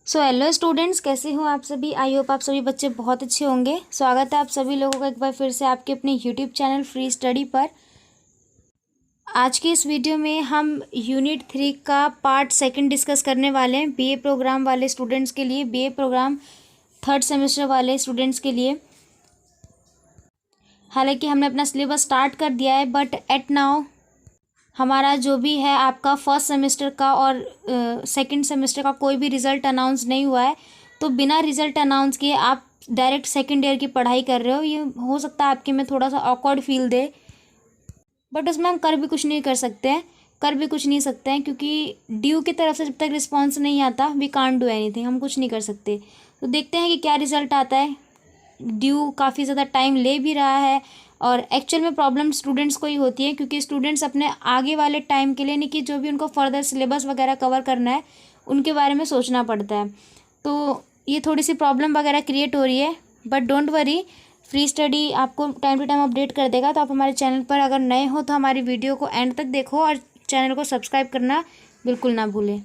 So hello students, कैसे हो आप सभी। आई होप आप सभी बच्चे बहुत अच्छे होंगे। स्वागत है आप सभी लोगों का एक बार फिर से आपके अपने यूट्यूब चैनल फ्री स्टडी पर। आज के इस वीडियो में हम यूनिट 3 का पार्ट सेकंड डिस्कस करने वाले हैं बीए प्रोग्राम वाले स्टूडेंट्स के लिए, बीए प्रोग्राम थर्ड सेमेस्टर वाले स्टूडेंट्स के लिए। हालांकि हमने अपना सिलेबस स्टार्ट कर दिया है, बट एट नाउ हमारा जो भी है आपका फर्स्ट सेमेस्टर का और सेकंड सेमेस्टर का कोई भी रिज़ल्ट अनाउंस नहीं हुआ है। तो बिना रिज़ल्ट अनाउंस किए आप डायरेक्ट सेकंड ईयर की पढ़ाई कर रहे हो। ये हो सकता है आपके में थोड़ा सा ऑकवर्ड फील दे, बट उसमें हम कर भी कुछ नहीं कर सकते हैं, कर भी कुछ नहीं सकते हैं, क्योंकि ड्यू की तरफ से जब तक रिस्पॉन्स नहीं आता वी कांट डू एनीथिंग, हम कुछ नहीं कर सकते। तो देखते हैं कि क्या रिज़ल्ट आता है। ड्यू काफ़ी ज़्यादा टाइम ले भी रहा है और एक्चुअल में प्रॉब्लम स्टूडेंट्स को ही होती है, क्योंकि स्टूडेंट्स अपने आगे वाले टाइम के लिए, नहीं कि जो भी उनको फर्दर सिलेबस वगैरह कवर करना है उनके बारे में सोचना पड़ता है। तो ये थोड़ी सी प्रॉब्लम वगैरह क्रिएट हो रही है, but don't worry, free study आपको टाइम टू टाइम अपडेट कर देगा। तो आप हमारे चैनल पर अगर नए हो तो हमारी वीडियो को एंड तक देखो और चैनल को सब्सक्राइब करना बिल्कुल ना भूलें,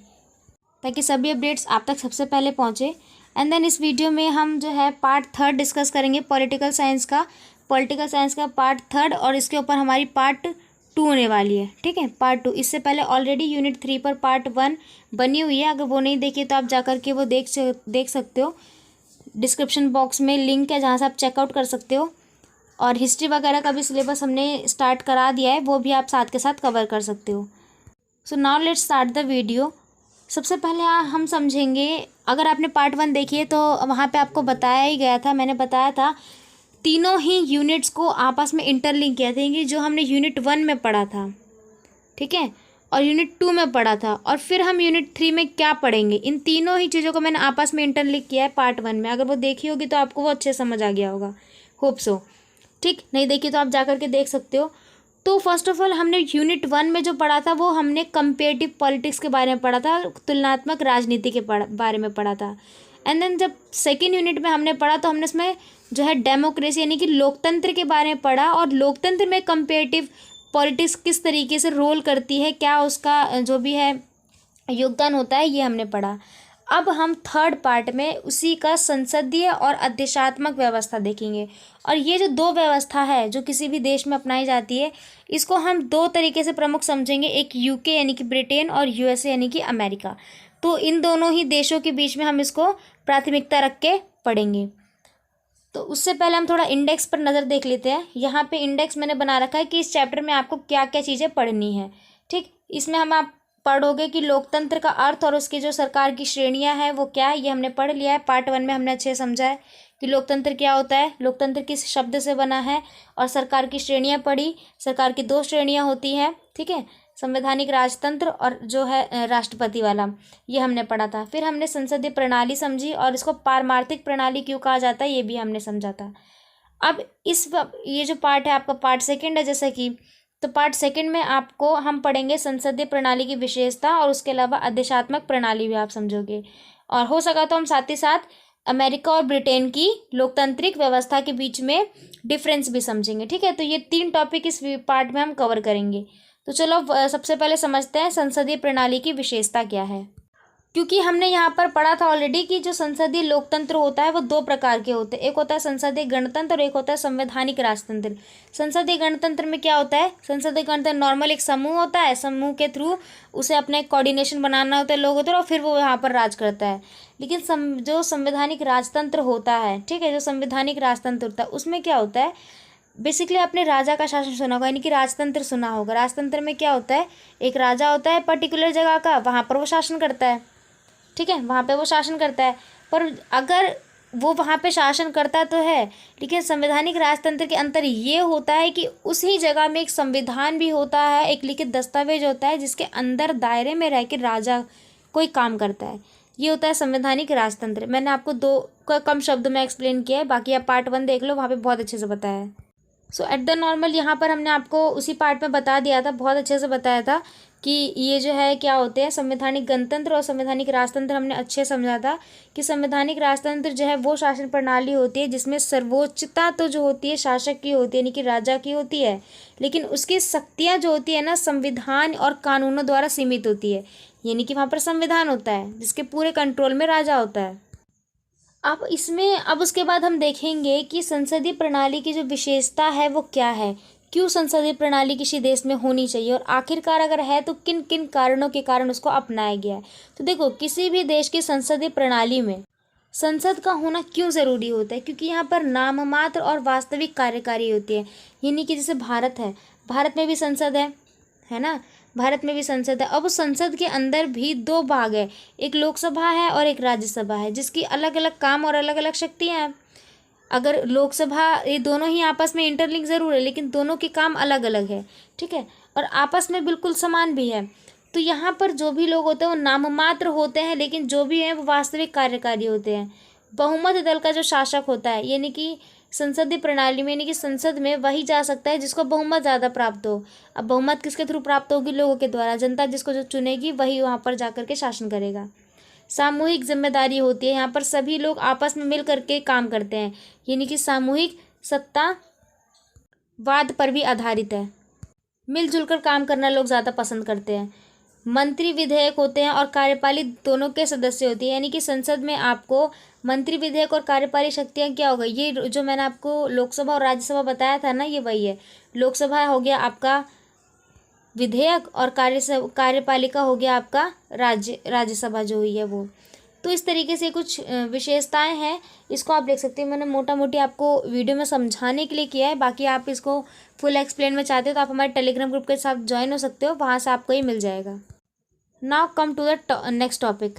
ताकि सभी अपडेट्स आप तक सबसे पहले पहुँचे। एंड देन इस वीडियो में हम जो है पार्ट थर्ड डिस्कस करेंगे पॉलिटिकल साइंस का पार्ट थर्ड, और इसके ऊपर हमारी पार्ट 2 होने वाली है। ठीक है, पार्ट 2। इससे पहले ऑलरेडी यूनिट 3 पर पार्ट 1 बनी हुई है, अगर वो नहीं देखी तो आप जाकर के वो देख सकते हो। डिस्क्रिप्शन बॉक्स में लिंक है जहाँ से आप चेकआउट कर सकते हो। और हिस्ट्री वगैरह का भी सिलेबस हमने स्टार्ट करा दिया है, वो भी आप साथ के साथ कवर कर सकते हो। So now let's start the video. सबसे पहले हम समझेंगे, अगर आपने पार्ट 1 देखी है तो वहाँ पे आपको बताया ही गया था, मैंने बताया था तीनों ही यूनिट्स को आपस में इंटरलिंक किया था, कि जो हमने यूनिट 1 में पढ़ा था, ठीक है, और यूनिट 2 में पढ़ा था, और फिर हम यूनिट 3 में क्या पढ़ेंगे, इन तीनों ही चीज़ों को मैंने आपस में इंटरलिंक किया है पार्ट 1 में। अगर वो देखी होगी तो आपको वो अच्छे समझ आ गया होगा, होप सो। ठीक, नहीं देखी तो आप जा करके देख सकते हो। तो फर्स्ट ऑफ ऑल हमने यूनिट 1 में जो पढ़ा था वो हमने कंपेरेटिव पॉलिटिक्स के बारे में पढ़ा था, तुलनात्मक राजनीति के बारे में पढ़ा था। एंड देन जब सेकेंड यूनिट में हमने पढ़ा तो हमने इसमें जो है डेमोक्रेसी यानी कि लोकतंत्र के बारे में पढ़ा, और लोकतंत्र में कंपेरेटिव पॉलिटिक्स किस तरीके से रोल करती है, क्या उसका जो भी है योगदान होता है, ये हमने पढ़ा। अब हम थर्ड पार्ट में उसी का संसदीय और आदेशात्मक व्यवस्था देखेंगे। और ये जो दो व्यवस्था है जो किसी भी देश में अपनाई जाती है, इसको हम दो तरीके से प्रमुख समझेंगे, एक यूके यानी कि ब्रिटेन और यूएसए यानी कि अमेरिका। तो इन दोनों ही देशों के बीच में हम इसको प्राथमिकता रख के पढ़ेंगे। तो उससे पहले हम थोड़ा इंडेक्स पर नज़र देख लेते हैं। यहाँ पे इंडेक्स मैंने बना रखा है कि इस चैप्टर में आपको क्या क्या चीज़ें पढ़नी है। ठीक, इसमें हम आप पढ़ोगे कि लोकतंत्र का अर्थ और उसकी जो सरकार की श्रेणियां हैं वो क्या है, ये हमने पढ़ लिया है। पार्ट 1 में हमने अच्छे समझा है कि लोकतंत्र क्या होता है, लोकतंत्र किस शब्द से बना है, और सरकार की श्रेणियां पढ़ी। सरकार की 2 श्रेणियां होती हैं, ठीक है, संवैधानिक राजतंत्र और जो है राष्ट्रपति वाला, ये हमने पढ़ा था। फिर हमने संसदीय प्रणाली समझी, और इसको पारमार्थिक प्रणाली क्यों कहा जाता है ये भी हमने समझा था। अब ये जो पार्ट है आपका पार्ट सेकंड है, जैसे कि तो पार्ट सेकंड में आपको हम पढ़ेंगे संसदीय प्रणाली की विशेषता, और उसके अलावा आदेशात्मक प्रणाली भी आप समझोगे। और हो सका तो हम साथ ही साथ अमेरिका और ब्रिटेन की लोकतांत्रिक व्यवस्था के बीच में डिफरेंस भी समझेंगे। ठीक है, तो ये 3 टॉपिक इस पार्ट में हम कवर करेंगे। तो चलो सबसे पहले समझते हैं संसदीय प्रणाली की विशेषता क्या है। क्योंकि हमने यहाँ पर पढ़ा था ऑलरेडी कि जो संसदीय लोकतंत्र होता है वो 2 प्रकार के होते हैं, एक होता है संसदीय गणतंत्र और एक होता है संवैधानिक राजतंत्र। संसदीय गणतंत्र में क्या होता है, संसदीय गणतंत्र नॉर्मल एक समूह होता है, समूह के थ्रू उसे अपने कोऑर्डिनेशन बनाना होता है, लोग होते हैं, और फिर वो यहाँ पर राज करता है। लेकिन जो संवैधानिक राजतंत्र होता है, ठीक है, जो संवैधानिक राजतंत्र होता है उसमें क्या होता है, बेसिकली आपने राजा का शासन सुना होगा, यानी कि राजतंत्र सुना होगा। राजतंत्र में क्या होता है, एक राजा होता है पर्टिकुलर जगह का, वहाँ पर वो शासन करता है, ठीक है, वहाँ पे वो शासन करता है। पर अगर वो वहाँ पे शासन करता तो है, लेकिन संवैधानिक राजतंत्र के अंतर ये होता है कि उसी जगह में एक संविधान भी होता है, एक लिखित दस्तावेज होता है जिसके अंदर दायरे में रह के राजा कोई काम करता है। ये होता है संवैधानिक राजतंत्र। मैंने आपको 2 का कम शब्द में एक्सप्लेन किया है, बाकी आप पार्ट 1 देख लो, वहाँ पे बहुत अच्छे से बताया है। सो एट द नॉर्मल यहाँ पर हमने आपको उसी पार्ट में बता दिया था, बहुत अच्छे से बताया था कि ये जो है क्या होते हैं संवैधानिक गणतंत्र और संवैधानिक राजतंत्र। हमने अच्छे समझा था कि संवैधानिक राजतंत्र जो है वो शासन प्रणाली होती है जिसमें सर्वोच्चता तो जो होती है शासक की होती है, यानी कि राजा की होती है, लेकिन उसकी शक्तियाँ जो होती है ना संविधान और कानूनों द्वारा सीमित होती है। यानी कि वहाँ पर संविधान होता है जिसके पूरे कंट्रोल में राजा होता है। अब उसके बाद हम देखेंगे कि संसदीय प्रणाली की जो विशेषता है वो क्या है, क्यों संसदीय प्रणाली किसी देश में होनी चाहिए, और आखिरकार अगर है तो किन किन कारणों के कारण उसको अपनाया गया है। तो देखो, किसी भी देश की संसदीय प्रणाली में संसद का होना क्यों ज़रूरी होता है, क्योंकि यहाँ पर नाममात्र और वास्तविक कार्यकारी होती है। यानी कि जैसे भारत है, भारत में भी संसद है ना, भारत में भी संसद है। अब उस संसद के अंदर भी दो भाग है, एक लोकसभा है और एक राज्यसभा है, जिसकी अलग अलग काम और अलग अलग शक्तियाँ हैं। अगर लोकसभा, ये दोनों ही आपस में इंटरलिंक ज़रूर है, लेकिन दोनों के काम अलग अलग है, ठीक है, और आपस में बिल्कुल समान भी है। तो यहाँ पर जो भी लोग होते हैं वो नाममात्र होते हैं, लेकिन जो भी हैं वो वास्तविक कार्यकारी होते हैं। बहुमत दल का जो शासक होता है, यानी कि संसदीय प्रणाली में, यानी कि संसद में वही जा सकता है जिसको बहुमत ज़्यादा प्राप्त हो। अब बहुमत किसके थ्रू प्राप्त होगी? लोगों के द्वारा। जनता जिसको जो चुनेगी वही वहाँ पर जा कर के शासन करेगा। सामूहिक जिम्मेदारी होती है, यहाँ पर सभी लोग आपस में मिल करके काम करते हैं, यानी कि सामूहिक सत्तावाद पर भी आधारित है। मिलजुल कर काम करना लोग ज़्यादा पसंद करते हैं। मंत्री विधेयक होते हैं और कार्यपालिक दोनों के सदस्य होती है, यानी कि संसद में आपको मंत्री विधेयक और कार्यपालिक शक्तियाँ क्या हो गई, ये जो मैंने आपको लोकसभा और राज्यसभा बताया था ना, ये वही है। लोकसभा हो गया आपका विधेयक और कार्यपालिका हो गया आपका राज्यसभा जो हुई है वो। तो इस तरीके से कुछ विशेषताएं हैं, इसको आप देख सकते हैं। मैंने मोटा मोटी आपको वीडियो में समझाने के लिए किया है, बाकी आप इसको फुल एक्सप्लेन में चाहते हो तो आप हमारे टेलीग्राम ग्रुप के साथ ज्वाइन हो सकते हो, वहाँ से आपको ये मिल जाएगा। Now come to the next topic.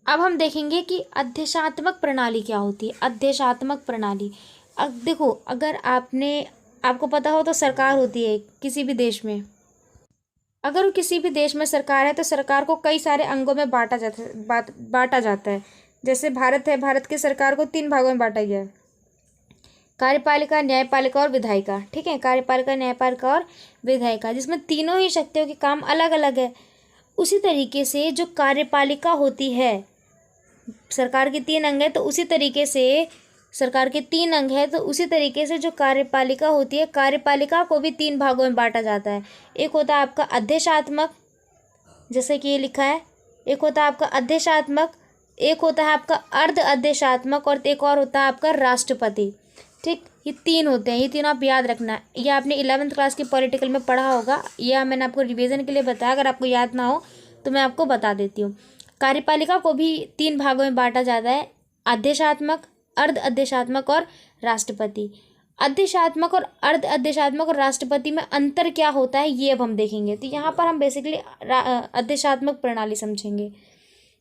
अब हम देखेंगे कि अध्यक्षात्मक प्रणाली क्या होती है। अध्यक्षात्मक प्रणाली, अब देखो, अगर आपको पता हो तो सरकार होती है किसी भी देश में। अगर वो किसी भी देश में सरकार है तो सरकार को कई सारे अंगों में बांटा जाता है। जैसे भारत है, भारत की सरकार को 3 भागों में बांटा गया है, कार्यपालिका, न्यायपालिका और विधायिका। ठीक है, कार्यपालिका, न्यायपालिका और विधायिका, जिसमें तीनों ही शक्तियों के काम अलग अलग है। उसी तरीके से जो कार्यपालिका होती है, सरकार के 3 अंग है तो उसी तरीके से सरकार के 3 अंग है तो उसी तरीके से जो कार्यपालिका होती है, कार्यपालिका को भी 3 भागों में बांटा जाता है। एक होता है आपका अध्यक्षात्मक, जैसे कि ये लिखा है, एक होता है आपका अध्यक्षात्मक, एक होता है आपका अर्ध अध्यक्षात्मक और एक और होता है आपका राष्ट्रपति। ठीक, ये 3 होते हैं, ये तीनों आप याद रखना। ये आपने 11th क्लास के पॉलिटिकल में पढ़ा होगा, या मैंने आपको रिवीजन के लिए बताया, अगर आपको याद ना हो तो मैं आपको बता देती हूँ। कार्यपालिका को भी 3 भागों में बांटा जाता है, अध्यक्षात्मक, अर्ध अध्यक्षात्मक और राष्ट्रपति। अध्यक्षात्मक और अर्ध अध्यक्षात्मक और राष्ट्रपति में अंतर क्या होता है ये अब हम देखेंगे। तो यहाँ पर हम बेसिकली अध्यक्षात्मक प्रणाली समझेंगे।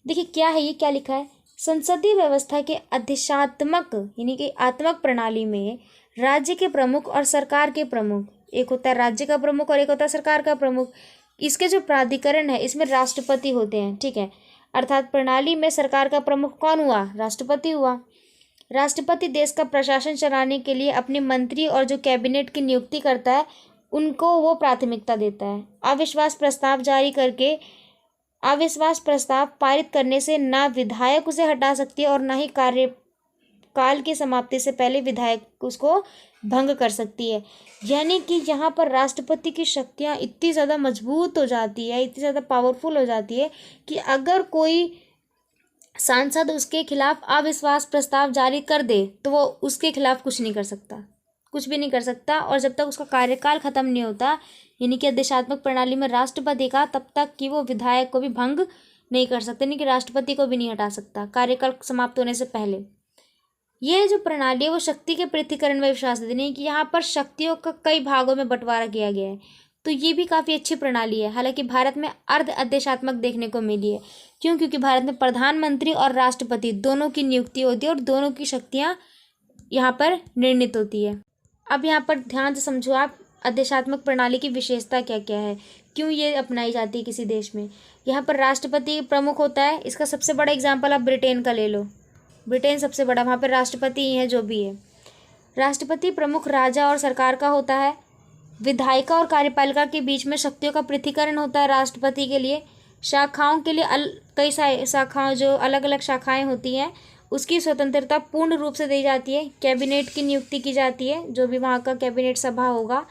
देखिए क्या है, ये क्या लिखा है, संसदीय व्यवस्था के अध्यक्षात्मक यानी कि आत्मक प्रणाली में राज्य के प्रमुख और सरकार के प्रमुख, एक होता है राज्य का प्रमुख और एक होता है सरकार का प्रमुख, इसके जो प्राधिकरण है इसमें राष्ट्रपति होते हैं। ठीक है, अर्थात प्रणाली में सरकार का प्रमुख कौन हुआ? राष्ट्रपति हुआ। राष्ट्रपति देश का प्रशासन चलाने के लिए अपने मंत्री और जो कैबिनेट की नियुक्ति करता है उनको वो प्राथमिकता देता है। अविश्वास प्रस्ताव जारी करके अविश्वास प्रस्ताव पारित करने से ना विधायक उसे हटा सकती है और ना ही कार्यकाल की समाप्ति से पहले विधायक उसको भंग कर सकती है। यानी कि यहाँ पर राष्ट्रपति की शक्तियाँ इतनी ज़्यादा मजबूत हो जाती है, इतनी ज़्यादा पावरफुल हो जाती है कि अगर कोई सांसद उसके खिलाफ अविश्वास प्रस्ताव जारी कर दे तो वो उसके खिलाफ कुछ नहीं कर सकता, कुछ भी नहीं कर सकता। और जब तक उसका कार्यकाल खत्म नहीं होता, यानी कि अध्यक्षात्मक प्रणाली में राष्ट्रपति का, तब तक कि वो विधायक को भी भंग नहीं कर सकते, यानी कि राष्ट्रपति को भी नहीं हटा सकता कार्यकाल समाप्त होने से पहले। ये जो प्रणाली है वो शक्ति के पृथक्करण में विश्वास देती है कि यहाँ पर शक्तियों का कई भागों में बंटवारा किया गया है। तो ये भी काफ़ी अच्छी प्रणाली है। हालांकि भारत में अर्ध अध्यक्षात्मक देखने को मिली है। क्यों? क्योंकि भारत में प्रधानमंत्री और राष्ट्रपति दोनों की नियुक्ति होती है और दोनों की शक्तियाँ यहाँ पर निर्णित होती है। अब यहाँ पर ध्यान से समझो आप, अध्यक्षात्मक प्रणाली की विशेषता क्या क्या है, क्यों ये अपनाई जाती है किसी देश में। यहाँ पर राष्ट्रपति प्रमुख होता है। इसका सबसे बड़ा एग्जाम्पल आप ब्रिटेन का ले लो, ब्रिटेन सबसे बड़ा, वहाँ पर राष्ट्रपति ही है जो भी है। राष्ट्रपति प्रमुख राजा और सरकार का होता है। विधायिका और कार्यपालिका के बीच में शक्तियों का पृथक्करण होता है राष्ट्रपति के लिए। शाखाओं के लिए कई शाखाओं, जो अलग अलग शाखाएं होती हैं, उसकी स्वतंत्रता पूर्ण रूप से दी जाती है। कैबिनेट की नियुक्ति की जाती है, जो भी वहाँ का कैबिनेट सभा होगा।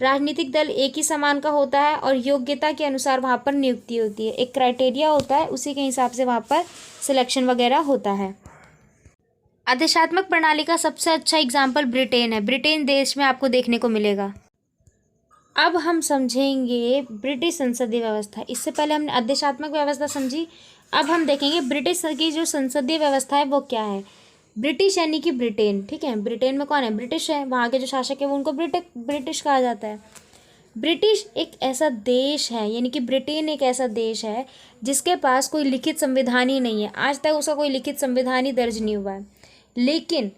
राजनीतिक दल एक ही समान का होता है और योग्यता के अनुसार वहाँ पर नियुक्ति होती है। एक क्राइटेरिया होता है, उसी के हिसाब से वहाँ पर सिलेक्शन वगैरह होता है। आदेशात्मक प्रणाली का सबसे अच्छा एग्जाम्पल ब्रिटेन है। ब्रिटेन देश में आपको देखने को मिलेगा। अब हम समझेंगे ब्रिटिश संसदीय व्यवस्था। इससे पहले हमने आदेशात्मक व्यवस्था समझी, अब हम देखेंगे ब्रिटिश की जो संसदीय व्यवस्था है वो क्या है। ब्रिटिश यानी कि ब्रिटेन, ठीक है। ब्रिटेन में कौन है? ब्रिटिश है। वहाँ के जो शासक है वो उनको ब्रिटिश कहा जाता है। ब्रिटिश एक ऐसा देश है, यानी कि ब्रिटेन एक ऐसा देश है जिसके पास कोई लिखित संविधान ही नहीं है। आज तक उसका कोई लिखित संविधान ही दर्ज नहीं हुआ है। लेकिन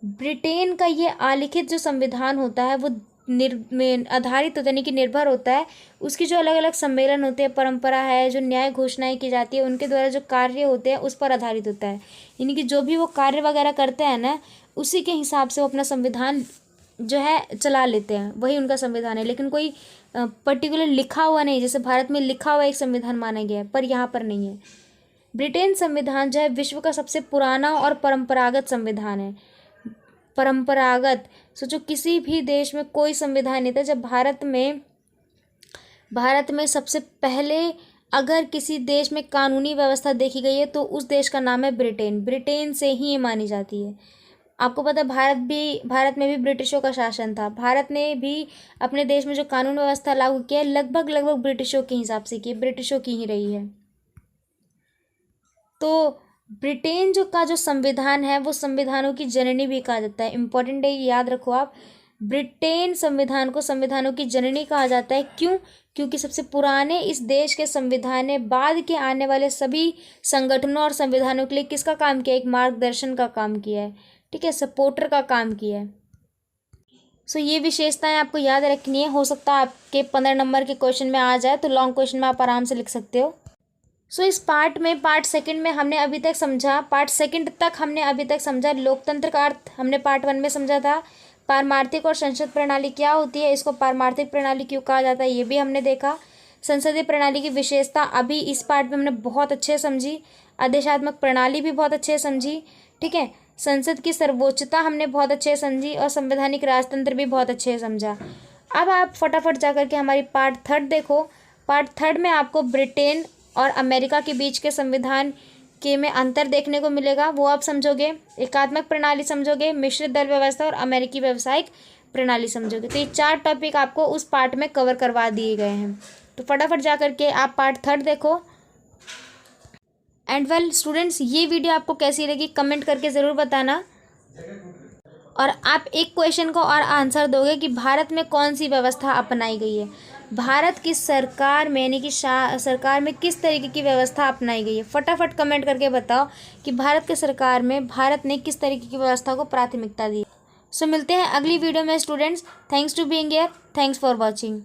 ब्रिटेन का ये अलिखित जो संविधान होता है वो आधारित होता है, यानी कि निर्भर होता है उसकी जो अलग अलग सम्मेलन होते हैं, परंपरा है, जो न्याय घोषणाएं की जाती है, उनके द्वारा जो कार्य होते हैं उस पर आधारित होता है। यानी कि जो भी वो कार्य वगैरह करते हैं ना, उसी के हिसाब से वो अपना संविधान जो है चला लेते हैं, वही उनका संविधान है। लेकिन कोई पर्टिकुलर लिखा हुआ नहीं, जैसे भारत में लिखा हुआ एक संविधान माना गया है, पर यहाँ पर नहीं है। ब्रिटेन संविधान जो है विश्व का सबसे पुराना और परंपरागत संविधान है। परंपरागत, सोचो किसी भी देश में कोई संविधान नहीं था। जब भारत में सबसे पहले अगर किसी देश में कानूनी व्यवस्था देखी गई है तो उस देश का नाम है ब्रिटेन। ब्रिटेन से ही ये मानी जाती है। आपको पता है भारत में भी ब्रिटिशों का शासन था। भारत ने भी अपने देश में जो कानून व्यवस्था लागू किया है लगभग ब्रिटिशों के हिसाब से की, ब्रिटिशों की ही रही है। तो ब्रिटेन जो संविधान है वो संविधानों की जननी भी कहा जाता है। इंपॉर्टेंट है, याद रखो आप। ब्रिटेन संविधान को संविधानों की जननी कहा जाता है। क्यों? क्योंकि सबसे पुराने इस देश के संविधान ने बाद के आने वाले सभी संगठनों और संविधानों के लिए किसका काम किया? एक मार्गदर्शन का काम किया है, ठीक है, सपोर्टर का काम किया है। सो ये विशेषताएं आपको याद रखनी है। हो सकता है आपके 15 नंबर के क्वेश्चन में आ जाए, तो लॉन्ग क्वेश्चन में आप आराम से लिख सकते हो। सो इस पार्ट सेकंड में हमने अभी तक समझा, पार्ट सेकंड तक हमने अभी तक समझा लोकतंत्र का अर्थ। हमने पार्ट 1 में समझा था। पारमार्थिक और संसद प्रणाली क्या होती है, इसको पारमार्थिक प्रणाली क्यों कहा जाता है, ये भी हमने देखा। संसदीय प्रणाली की विशेषता अभी इस पार्ट में हमने बहुत अच्छे समझी। आदेशात्मक प्रणाली भी बहुत अच्छे समझी, ठीक है। संसद की सर्वोच्चता हमने बहुत अच्छे समझी और संवैधानिक राजतंत्र भी बहुत अच्छे समझा। अब आप फटाफट जा कर के हमारी पार्ट 3 देखो। पार्ट 3 में आपको ब्रिटेन और अमेरिका के बीच के संविधान के में अंतर देखने को मिलेगा, वो आप समझोगे। एकात्मक प्रणाली समझोगे, मिश्रित दल व्यवस्था और अमेरिकी व्यावसायिक प्रणाली समझोगे। तो ये 4 टॉपिक आपको उस पार्ट में कवर करवा दिए गए हैं। तो फटाफट जा करके आप पार्ट 3 देखो। एंड वेल स्टूडेंट्स, ये वीडियो आपको कैसी लगी कमेंट करके ज़रूर बताना। और आप एक क्वेश्चन को और आंसर दोगे कि भारत में कौन सी व्यवस्था अपनाई गई है, भारत की सरकार में, यानी कि सरकार में किस तरीके की व्यवस्था अपनाई गई है। फटाफट कमेंट करके बताओ कि भारत के सरकार में भारत ने किस तरीके की व्यवस्था को प्राथमिकता दी। सो मिलते हैं अगली वीडियो में students. Thanks to being here, thanks for watching.